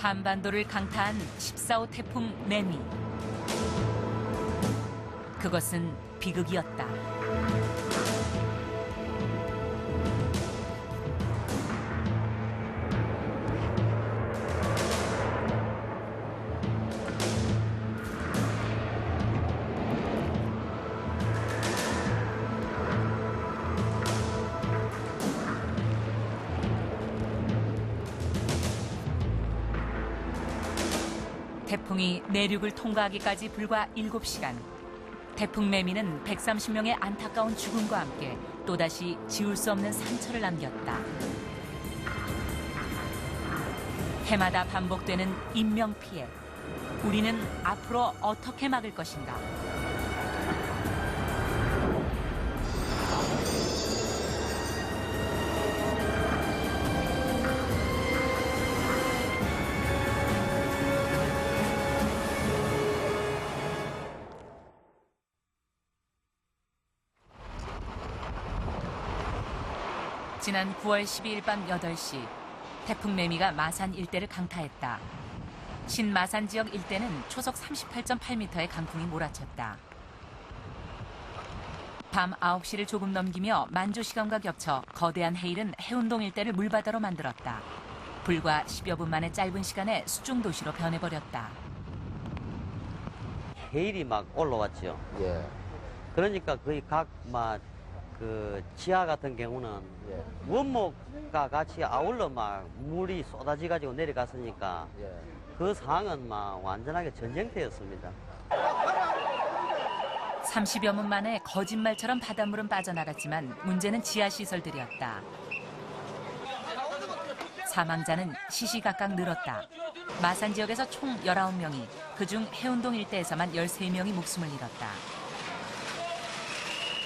한반도를 강타한 14호 태풍 매미. 그것은 비극이었다. 태풍이 내륙을 통과하기까지 불과 7시간. 태풍 매미는 130명의 안타까운 죽음과 함께 또다시 지울 수 없는 상처를 남겼다. 해마다 반복되는 인명피해. 우리는 앞으로 어떻게 막을 것인가? 지난 9월 12일 밤 8시, 태풍 매미가 마산 일대를 강타했다. 신마산 지역 일대는 초속 38.8m의 강풍이 몰아쳤다. 밤 9시를 조금 넘기며 만조 시간과 겹쳐 거대한 해일은 해운동 일대를 물바다로 만들었다. 불과 10여 분 만의 짧은 시간에 수중 도시로 변해버렸다. 해일이 막 올라왔죠. 예. 그러니까 거의 지하 같은 경우는 원목과 같이 아울러 막 물이 쏟아지 가지고 내려갔으니까 그 상황은 막 완전하게 전쟁터였습니다. 30여 분 만에 거짓말처럼 바닷물은 빠져나갔지만 문제는 지하 시설들이었다. 사망자는 시시각각 늘었다. 마산 지역에서 총 19명이, 그중 해운동 일대에서만 13명이 목숨을 잃었다.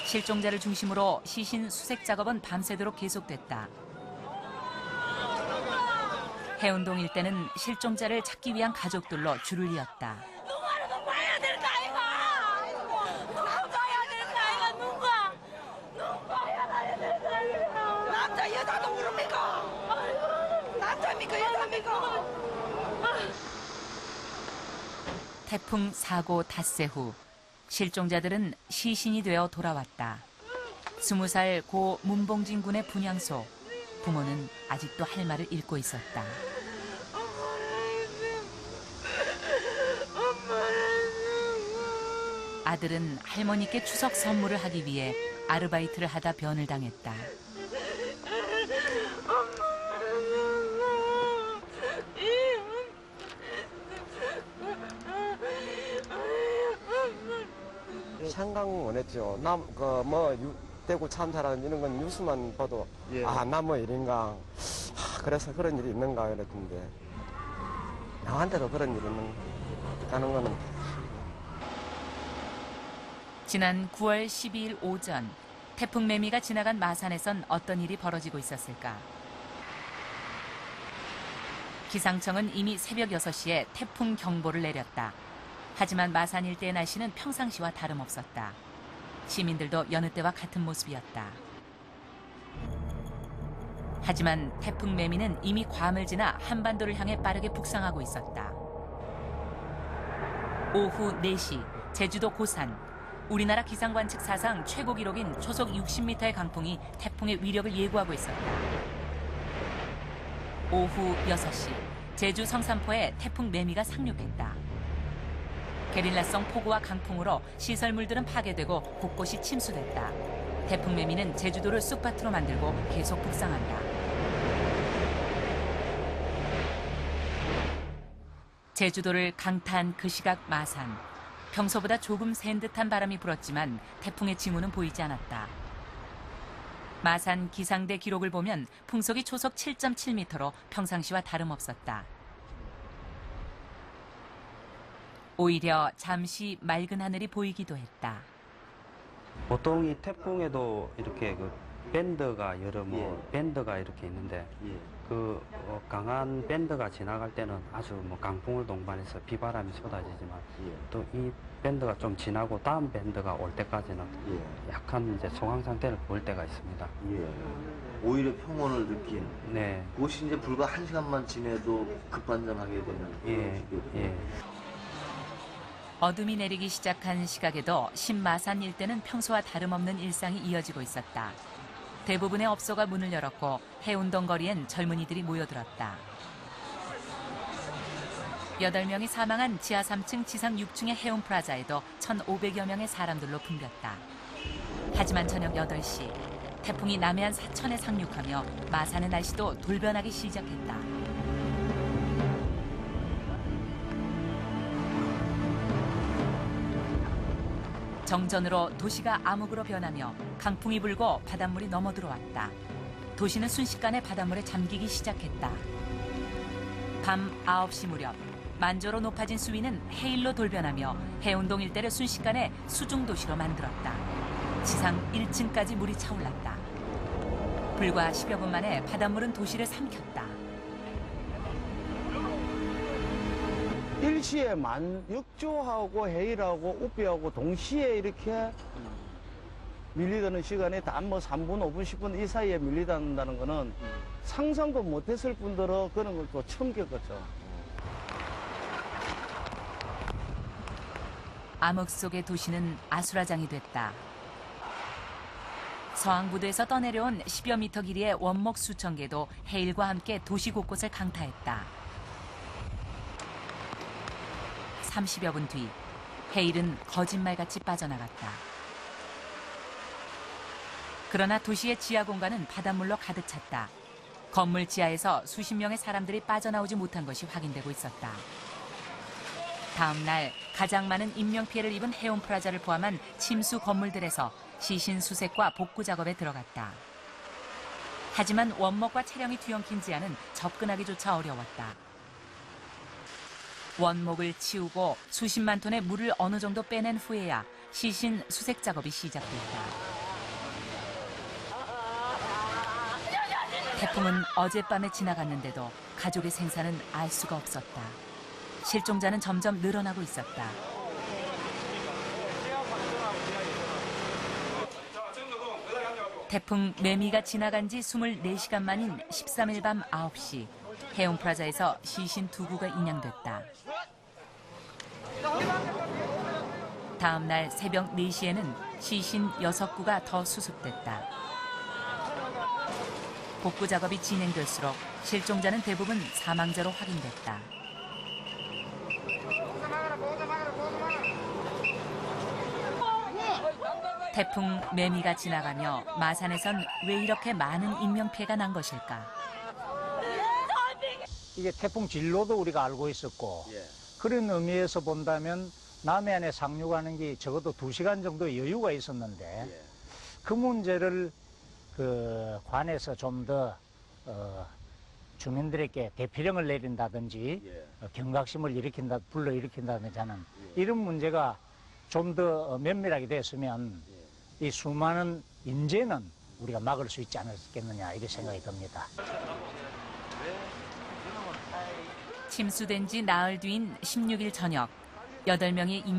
실종자를 중심으로 시신 수색 작업은 밤새도록 계속됐다. 해운동 일대는 실종자를 찾기 위한 가족들로 줄을 이었다. 누구라도 봐야 되는 거 아이가? 누가 봐야 되는 거 아이가? 누가? 봐야 되는 거 아이가? 남자 여자도 모릅니까? 남자입니까 여자입니까? 태풍 사고 닷새 후 실종자들은 시신이 되어 돌아왔다. 20살 고 문봉진 군의 분향소. 부모는 아직도 할 말을 잃고 있었다. 아들은 할머니께 추석 선물을 하기 위해 아르바이트를 하다 변을 당했다. 생각 원했죠. 대구 참사라는 이런 건 뉴스만 봐도 나 뭐 이런가. 그래서 그런 일이 있는가 그랬는데 나한테도 그런 일이 있는 거는. 지난 9월 12일 오전 태풍 매미가 지나간 마산에선 어떤 일이 벌어지고 있었을까? 기상청은 이미 새벽 6시에 태풍 경보를 내렸다. 하지만 마산 일대의 날씨는 평상시와 다름없었다. 시민들도 여느 때와 같은 모습이었다. 하지만 태풍 매미는 이미 괌을 지나 한반도를 향해 빠르게 북상하고 있었다. 오후 4시 제주도 고산. 우리나라 기상관측 사상 최고 기록인 초속 60m의 강풍이 태풍의 위력을 예고하고 있었다. 오후 6시 제주 성산포에 태풍 매미가 상륙했다. 게릴라성 폭우와 강풍으로 시설물들은 파괴되고 곳곳이 침수됐다. 태풍 매미는 제주도를 쑥밭으로 만들고 계속 북상한다. 제주도를 강타한 그 시각 마산. 평소보다 조금 센 듯한 바람이 불었지만 태풍의 징후는 보이지 않았다. 마산 기상대 기록을 보면 풍속이 초속 7.7m로 평상시와 다름없었다. 오히려 잠시 맑은 하늘이 보이기도 했다. 보통 이 태풍에도 이렇게 밴드가 밴드가 이렇게 있는데 강한 밴드가 지나갈 때는 아주 강풍을 동반해서 비바람이 쏟아지지만 또 이 밴드가 좀 지나고 다음 밴드가 올 때까지는 약한 소강 상태를 보일 때가 있습니다. 오히려 평온을 느낀 네. 그것이 이제 불과 1시간만 지내도 급반전하게 되는 그런 예. 식이거든요. 예. 어둠이 내리기 시작한 시각에도 신마산 일대는 평소와 다름없는 일상이 이어지고 있었다. 대부분의 업소가 문을 열었고 해운동 거리엔 젊은이들이 모여들었다. 8명이 사망한 지하 3층 지상 6층의 해운 프라자에도 1,500여 명의 사람들로 붐볐다. 하지만 저녁 8시 태풍이 남해안 사천에 상륙하며 마산의 날씨도 돌변하기 시작했다. 정전으로 도시가 암흑으로 변하며 강풍이 불고 바닷물이 넘어 들어왔다. 도시는 순식간에 바닷물에 잠기기 시작했다. 밤 9시 무렵 만조로 높아진 수위는 해일로 돌변하며 해운동 일대를 순식간에 수중도시로 만들었다. 지상 1층까지 물이 차올랐다. 불과 10여 분 만에 바닷물은 도시를 삼켰다. 일시에 육조하고 해일하고 우비하고 동시에 이렇게 밀리드는 시간이 단 뭐 3분, 5분, 10분 이 사이에 밀리다는 거는 상상도 못했을 뿐더러 그런 걸 또 처음 겪었죠. 암흑 속의 도시는 아수라장이 됐다. 서항부두에서 떠내려온 10여 미터 길이의 원목 수천 개도 해일과 함께 도시 곳곳을 강타했다. 30여 분 뒤 해일은 거짓말같이 빠져나갔다. 그러나 도시의 지하 공간은 바닷물로 가득 찼다. 건물 지하에서 수십 명의 사람들이 빠져나오지 못한 것이 확인되고 있었다. 다음 날 가장 많은 인명피해를 입은 해운 프라자를 포함한 침수 건물들에서 시신 수색과 복구 작업에 들어갔다. 하지만 원목과 차량이 뒤엉킨 지하는 접근하기조차 어려웠다. 원목을 치우고 수십만 톤의 물을 어느 정도 빼낸 후에야 시신 수색 작업이 시작됐다. 태풍은 어젯밤에 지나갔는데도 가족의 생사는 알 수가 없었다. 실종자는 점점 늘어나고 있었다. 태풍 매미가 지나간 지 24시간 만인 13일 밤 9시 해운 프라자에서 시신 2구가 인양됐다. 다음 날 새벽 4시에는 시신 6구가 더 수습됐다. 복구 작업이 진행될수록 실종자는 대부분 사망자로 확인됐다. 태풍 매미가 지나가며 마산에선 왜 이렇게 많은 인명피해가 난 것일까? 이게 태풍 진로도 우리가 알고 있었고 그런 의미에서 본다면 남해안에 상륙하는 게 적어도 2시간 정도 여유가 있었는데 그 문제를 그 관에서 좀 더 주민들에게 대피령을 내린다든지 경각심을 불러일으킨다든지 하는 이런 문제가 좀 더 면밀하게 됐으면 이 수많은 인재는 우리가 막을 수 있지 않았겠느냐 이런 생각이 듭니다. 침수된 지 나흘 뒤인 16일 저녁 8명의